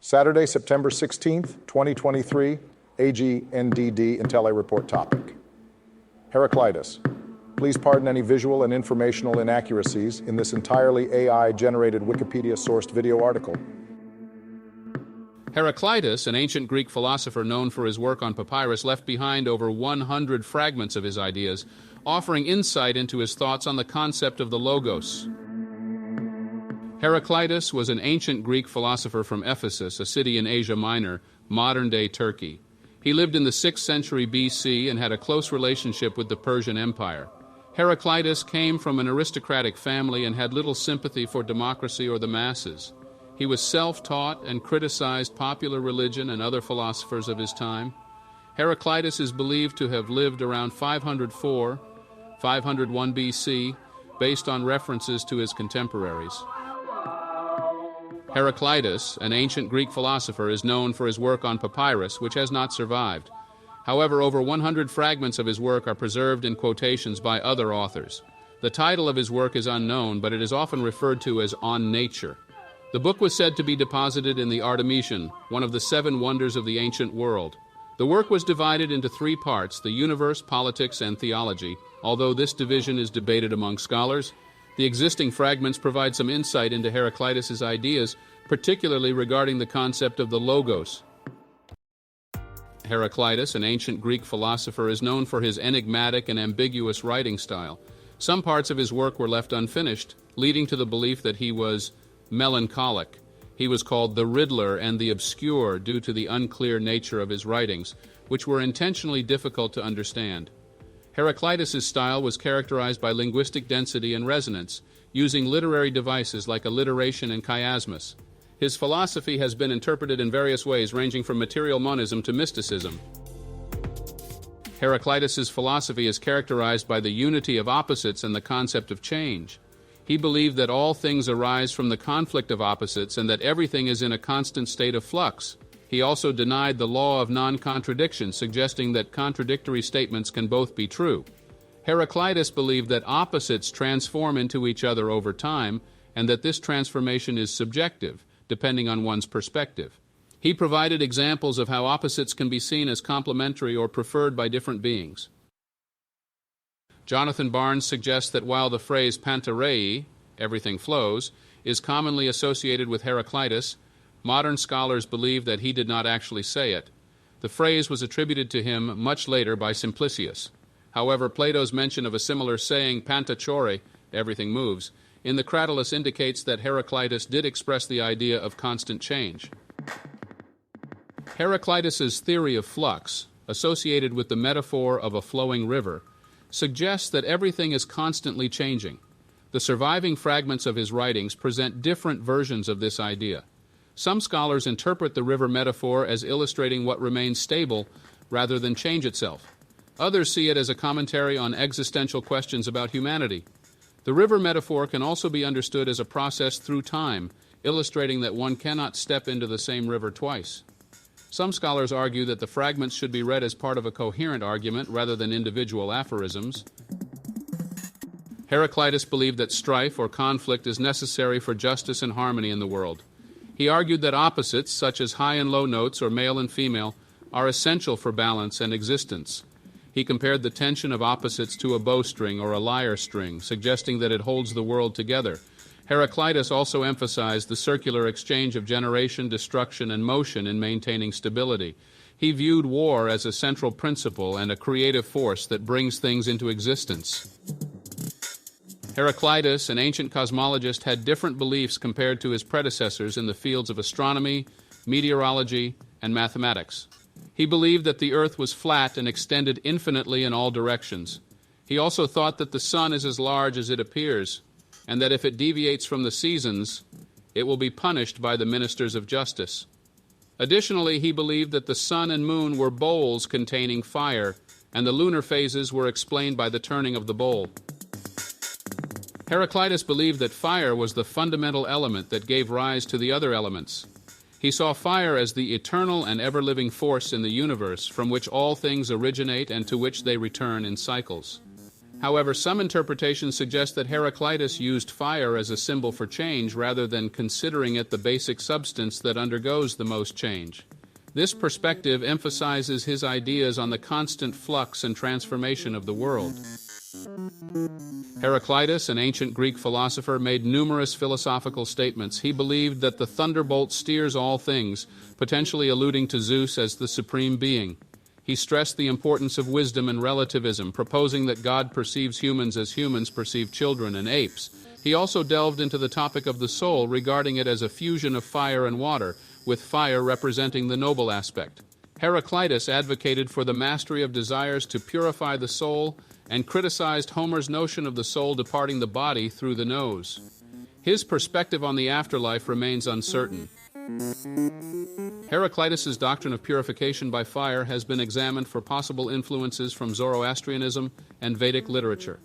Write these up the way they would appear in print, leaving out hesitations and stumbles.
Saturday, September 16th, 2023, AGNDD Intellireport topic. Heraclitus. Please pardon any visual and informational inaccuracies in this entirely AI-generated Wikipedia-sourced video article. Heraclitus, an ancient Greek philosopher known for his work on papyrus, left behind over 100 fragments of his ideas, offering insight into his thoughts on the concept of the Logos. Heraclitus was an ancient Greek philosopher from Ephesus, a city in Asia Minor, modern-day Turkey. He lived in the 6th century BC and had a close relationship with the Persian Empire. Heraclitus came from an aristocratic family and had little sympathy for democracy or the masses. He was self-taught and criticized popular religion and other philosophers of his time. Heraclitus is believed to have lived around 504, 501 BC, based on references to his contemporaries. Heraclitus, an ancient Greek philosopher, is known for his work on papyrus, which has not survived. However, over 100 fragments of his work are preserved in quotations by other authors. The title of his work is unknown, but it is often referred to as On Nature. The book was said to be deposited in the Artemision, one of the 7 wonders of the ancient world. The work was divided into 3 parts, the universe, politics, and theology. Although this division is debated among scholars, the existing fragments provide some insight into Heraclitus' ideas, particularly regarding the concept of the Logos. Heraclitus, an ancient Greek philosopher, is known for his enigmatic and ambiguous writing style. Some parts of his work were left unfinished, leading to the belief that he was melancholic. He was called the Riddler and the Obscure due to the unclear nature of his writings, which were intentionally difficult to understand. Heraclitus' style was characterized by linguistic density and resonance, using literary devices like alliteration and chiasmus. His philosophy has been interpreted in various ways, ranging from material monism to mysticism. Heraclitus' philosophy is characterized by the unity of opposites and the concept of change. He believed that all things arise from the conflict of opposites and that everything is in a constant state of flux. He also denied the law of non-contradiction, suggesting that contradictory statements can both be true. Heraclitus believed that opposites transform into each other over time, and that this transformation is subjective, depending on one's perspective. He provided examples of how opposites can be seen as complementary or preferred by different beings. Jonathan Barnes suggests that while the phrase pantarei, everything flows, is commonly associated with Heraclitus, modern scholars believe that he did not actually say it. The phrase was attributed to him much later by Simplicius. However, Plato's mention of a similar saying, pantachore, everything moves, in the Cratylus indicates that Heraclitus did express the idea of constant change. Heraclitus' theory of flux, associated with the metaphor of a flowing river, suggests that everything is constantly changing. The surviving fragments of his writings present different versions of this idea. Some scholars interpret the river metaphor as illustrating what remains stable rather than change itself. Others see it as a commentary on existential questions about humanity. The river metaphor can also be understood as a process through time, illustrating that one cannot step into the same river twice. Some scholars argue that the fragments should be read as part of a coherent argument rather than individual aphorisms. Heraclitus believed that strife or conflict is necessary for justice and harmony in the world. He argued that opposites, such as high and low notes or male and female, are essential for balance and existence. He compared the tension of opposites to a bowstring or a lyre string, suggesting that it holds the world together. Heraclitus also emphasized the circular exchange of generation, destruction, and motion in maintaining stability. He viewed war as a central principle and a creative force that brings things into existence. Heraclitus, an ancient cosmologist, had different beliefs compared to his predecessors in the fields of astronomy, meteorology, and mathematics. He believed that the earth was flat and extended infinitely in all directions. He also thought that the sun is as large as it appears, and that if it deviates from the seasons, it will be punished by the ministers of justice. Additionally, he believed that the sun and moon were bowls containing fire, and the lunar phases were explained by the turning of the bowl. Heraclitus believed that fire was the fundamental element that gave rise to the other elements. He saw fire as the eternal and ever-living force in the universe from which all things originate and to which they return in cycles. However, some interpretations suggest that Heraclitus used fire as a symbol for change rather than considering it the basic substance that undergoes the most change. This perspective emphasizes his ideas on the constant flux and transformation of the world. Heraclitus, an ancient Greek philosopher, made numerous philosophical statements. He believed that the thunderbolt steers all things, potentially alluding to Zeus as the supreme being. He stressed the importance of wisdom and relativism, proposing that God perceives humans as humans perceive children and apes. He also delved into the topic of the soul, regarding it as a fusion of fire and water, with fire representing the noble aspect. Heraclitus advocated for the mastery of desires to purify the soul and criticized Homer's notion of the soul departing the body through the nose. His perspective on the afterlife remains uncertain. Heraclitus's doctrine of purification by fire has been examined for possible influences from Zoroastrianism and Vedic literature.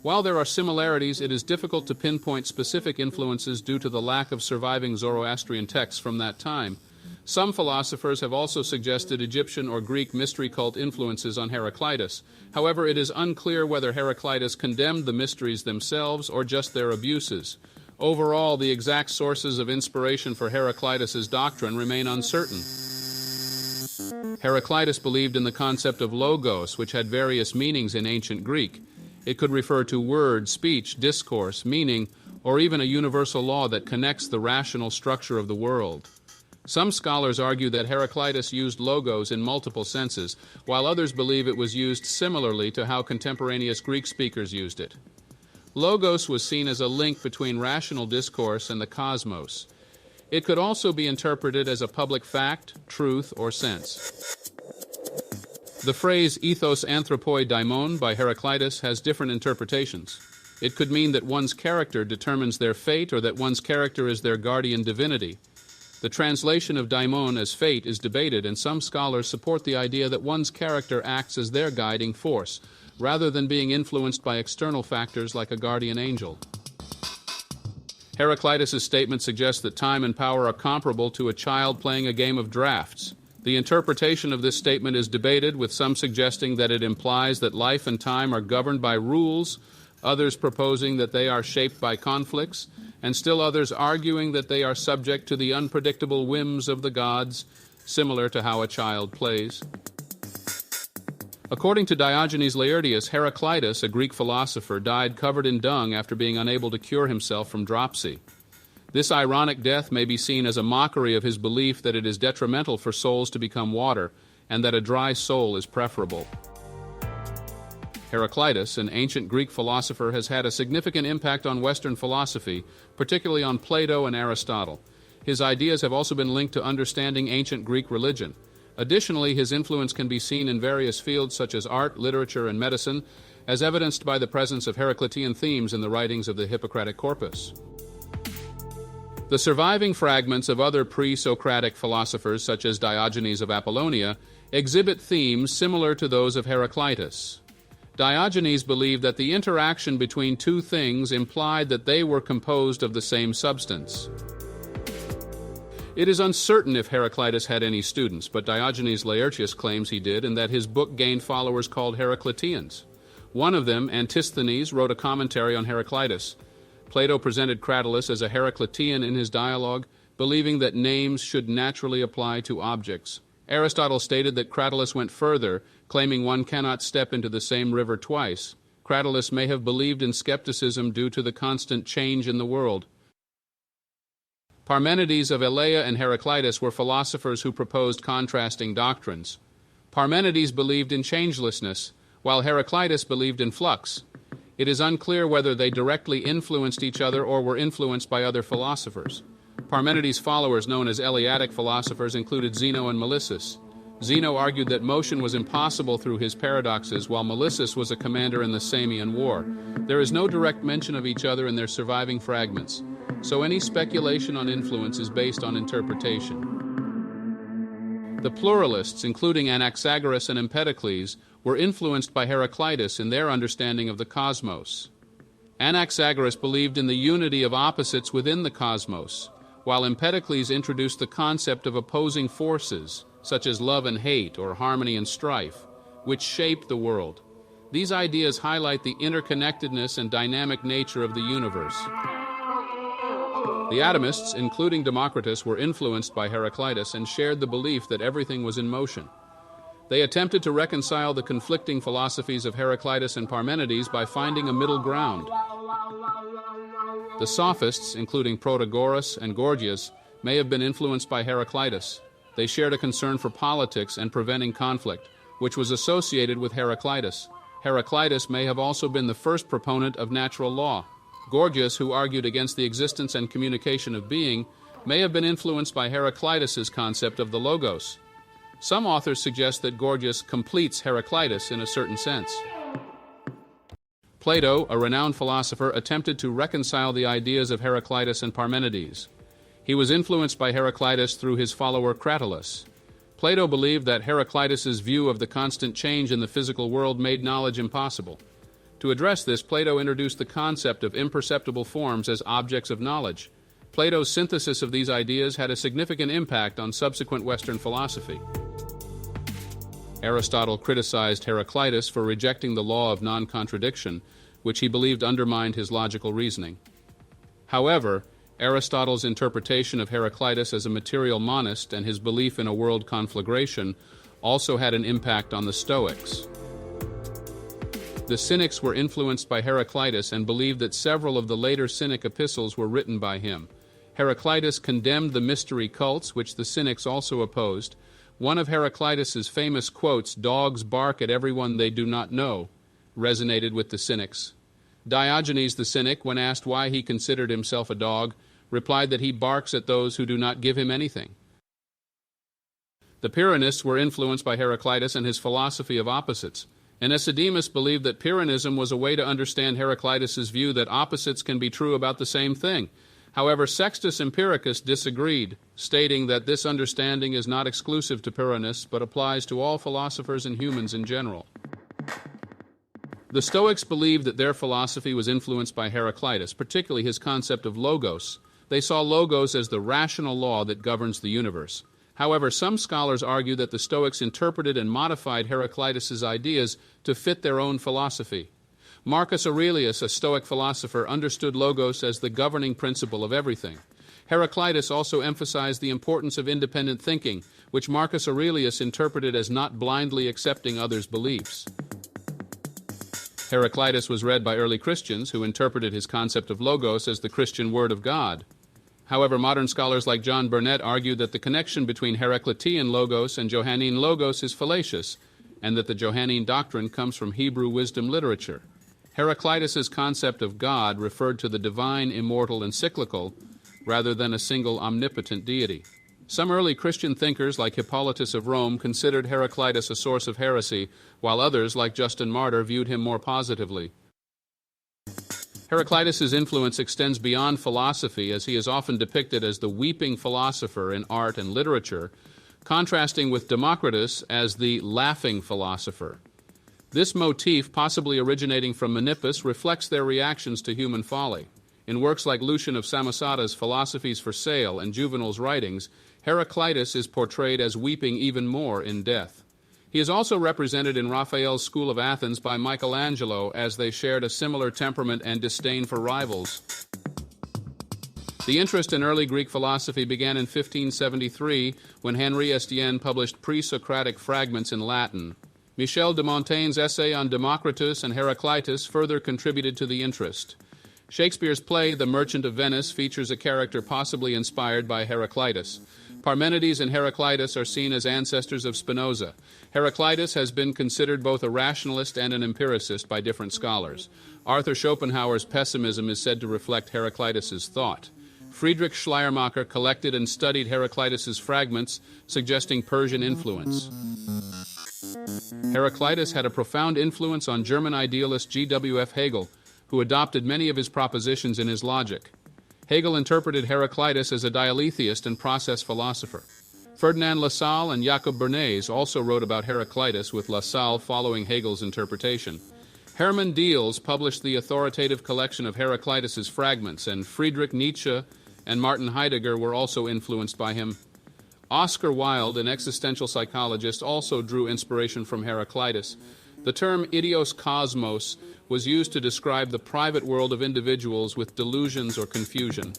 While there are similarities, it is difficult to pinpoint specific influences due to the lack of surviving Zoroastrian texts from that time. Some philosophers have also suggested Egyptian or Greek mystery cult influences on Heraclitus. However, it is unclear whether Heraclitus condemned the mysteries themselves or just their abuses. Overall, the exact sources of inspiration for Heraclitus's doctrine remain uncertain. Heraclitus believed in the concept of logos, which had various meanings in ancient Greek. It could refer to word, speech, discourse, meaning, or even a universal law that connects the rational structure of the world. Some scholars argue that Heraclitus used logos in multiple senses, while others believe it was used similarly to how contemporaneous Greek speakers used it. Logos was seen as a link between rational discourse and the cosmos. It could also be interpreted as a public fact, truth, or sense. The phrase ethos anthropoi daimon by Heraclitus has different interpretations. It could mean that one's character determines their fate or that one's character is their guardian divinity. The translation of daimon as fate is debated, and some scholars support the idea that one's character acts as their guiding force, rather than being influenced by external factors like a guardian angel. Heraclitus' statement suggests that time and power are comparable to a child playing a game of drafts. The interpretation of this statement is debated, with some suggesting that it implies that life and time are governed by rules, others proposing that they are shaped by conflicts, and still others arguing that they are subject to the unpredictable whims of the gods, similar to how a child plays. According to Diogenes Laertius, Heraclitus, a Greek philosopher, died covered in dung after being unable to cure himself from dropsy. This ironic death may be seen as a mockery of his belief that it is detrimental for souls to become water, and that a dry soul is preferable. Heraclitus, an ancient Greek philosopher, has had a significant impact on Western philosophy, particularly on Plato and Aristotle. His ideas have also been linked to understanding ancient Greek religion. Additionally, his influence can be seen in various fields such as art, literature, and medicine, as evidenced by the presence of Heraclitean themes in the writings of the Hippocratic corpus. The surviving fragments of other pre-Socratic philosophers, such as Diogenes of Apollonia, exhibit themes similar to those of Heraclitus. Diogenes believed that the interaction between two things implied that they were composed of the same substance. It is uncertain if Heraclitus had any students, but Diogenes Laertius claims he did, and that his book gained followers called Heracliteans. One of them, Antisthenes, wrote a commentary on Heraclitus. Plato presented Cratylus as a Heraclitean in his dialogue, believing that names should naturally apply to objects. Aristotle stated that Cratylus went further, claiming one cannot step into the same river twice. Cratylus may have believed in skepticism due to the constant change in the world. Parmenides of Elea and Heraclitus were philosophers who proposed contrasting doctrines. Parmenides believed in changelessness, while Heraclitus believed in flux. It is unclear whether they directly influenced each other or were influenced by other philosophers. Parmenides' followers, known as Eleatic philosophers, included Zeno and Melissus. Zeno argued that motion was impossible through his paradoxes, while Melissus was a commander in the Samian War. There is no direct mention of each other in their surviving fragments, so any speculation on influence is based on interpretation. The pluralists, including Anaxagoras and Empedocles, were influenced by Heraclitus in their understanding of the cosmos. Anaxagoras believed in the unity of opposites within the cosmos, while Empedocles introduced the concept of opposing forces, such as love and hate or harmony and strife, which shaped the world. These ideas highlight the interconnectedness and dynamic nature of the universe. The atomists, including Democritus, were influenced by Heraclitus and shared the belief that everything was in motion. They attempted to reconcile the conflicting philosophies of Heraclitus and Parmenides by finding a middle ground. The sophists, including Protagoras and Gorgias, may have been influenced by Heraclitus. They shared a concern for politics and preventing conflict, which was associated with Heraclitus. Heraclitus may have also been the first proponent of natural law. Gorgias, who argued against the existence and communication of being, may have been influenced by Heraclitus's concept of the logos. Some authors suggest that Gorgias completes Heraclitus in a certain sense. Plato, a renowned philosopher, attempted to reconcile the ideas of Heraclitus and Parmenides. He was influenced by Heraclitus through his follower Cratylus. Plato believed that Heraclitus's view of the constant change in the physical world made knowledge impossible. To address this, Plato introduced the concept of imperceptible forms as objects of knowledge. Plato's synthesis of these ideas had a significant impact on subsequent Western philosophy. Aristotle criticized Heraclitus for rejecting the law of non-contradiction, which he believed undermined his logical reasoning. However, Aristotle's interpretation of Heraclitus as a material monist and his belief in a world conflagration also had an impact on the Stoics. The Cynics were influenced by Heraclitus and believed that several of the later Cynic epistles were written by him. Heraclitus condemned the mystery cults, which the Cynics also opposed. One of Heraclitus's famous quotes, "Dogs bark at everyone they do not know," resonated with the Cynics. Diogenes the Cynic, when asked why he considered himself a dog, replied that he barks at those who do not give him anything. The Pyrrhonists were influenced by Heraclitus and his philosophy of opposites. Anicedemus believed that Pyrrhonism was a way to understand Heraclitus's view that opposites can be true about the same thing. However, Sextus Empiricus disagreed, stating that this understanding is not exclusive to Pyrrhonists but applies to all philosophers and humans in general. The Stoics believed that their philosophy was influenced by Heraclitus, particularly his concept of logos. They saw logos as the rational law that governs the universe. However, some scholars argue that the Stoics interpreted and modified Heraclitus's ideas to fit their own philosophy. Marcus Aurelius, a Stoic philosopher, understood logos as the governing principle of everything. Heraclitus also emphasized the importance of independent thinking, which Marcus Aurelius interpreted as not blindly accepting others' beliefs. Heraclitus was read by early Christians, who interpreted his concept of logos as the Christian Word of God. However, modern scholars like John Burnett argue that the connection between Heraclitean logos and Johannine logos is fallacious, and that the Johannine doctrine comes from Hebrew wisdom literature. Heraclitus's concept of God referred to the divine, immortal, and cyclical, rather than a single omnipotent deity. Some early Christian thinkers, like Hippolytus of Rome, considered Heraclitus a source of heresy, while others, like Justin Martyr, viewed him more positively. Heraclitus's influence extends beyond philosophy, as he is often depicted as the weeping philosopher in art and literature, contrasting with Democritus as the laughing philosopher. This motif, possibly originating from Menippus, reflects their reactions to human folly. In works like Lucian of Samosata's Philosophies for Sale and Juvenal's writings, Heraclitus is portrayed as weeping even more in death. He is also represented in Raphael's School of Athens by Michelangelo, as they shared a similar temperament and disdain for rivals. The interest in early Greek philosophy began in 1573, when Henri Estienne published pre-Socratic fragments in Latin. Michel de Montaigne's essay on Democritus and Heraclitus further contributed to the interest. Shakespeare's play, The Merchant of Venice, features a character possibly inspired by Heraclitus. Parmenides and Heraclitus are seen as ancestors of Spinoza. Heraclitus has been considered both a rationalist and an empiricist by different scholars. Arthur Schopenhauer's pessimism is said to reflect Heraclitus's thought. Friedrich Schleiermacher collected and studied Heraclitus's fragments, suggesting Persian influence. Heraclitus had a profound influence on German idealist G.W.F. Hegel, who adopted many of his propositions in his logic. Hegel interpreted Heraclitus as a dialetheist and process philosopher. Ferdinand Lassalle and Jacob Bernays also wrote about Heraclitus, with Lassalle following Hegel's interpretation. Hermann Diels published the authoritative collection of Heraclitus's fragments, and Friedrich Nietzsche and Martin Heidegger were also influenced by him. Oscar Wilde, an existential psychologist, also drew inspiration from Heraclitus. The term idios cosmos was used to describe the private world of individuals with delusions or confusion.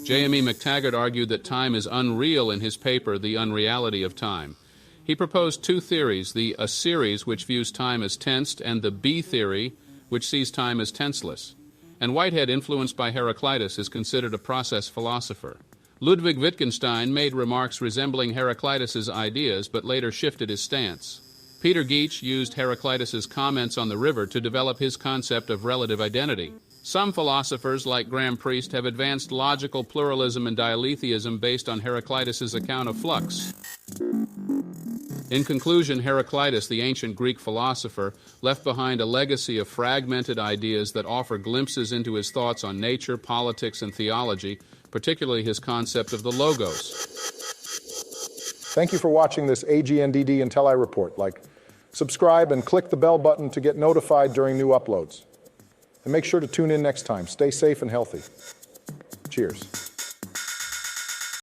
J.M.E. McTaggart argued that time is unreal in his paper, The Unreality of Time. He proposed two theories, the A series, which views time as tensed, and the B theory, which sees time as tenseless. And Whitehead, influenced by Heraclitus, is considered a process philosopher. Ludwig Wittgenstein made remarks resembling Heraclitus's ideas, but later shifted his stance. Peter Geach used Heraclitus's comments on the river to develop his concept of relative identity. Some philosophers, like Graham Priest, have advanced logical pluralism and dialetheism based on Heraclitus's account of flux. In conclusion, Heraclitus, the ancient Greek philosopher, left behind a legacy of fragmented ideas that offer glimpses into his thoughts on nature, politics, and theology, particularly his concept of the logos. Thank you for watching this AGNDD Intellireport. Subscribe, and click the bell button to get notified during new uploads. And make sure to tune in next time. Stay safe and healthy. Cheers.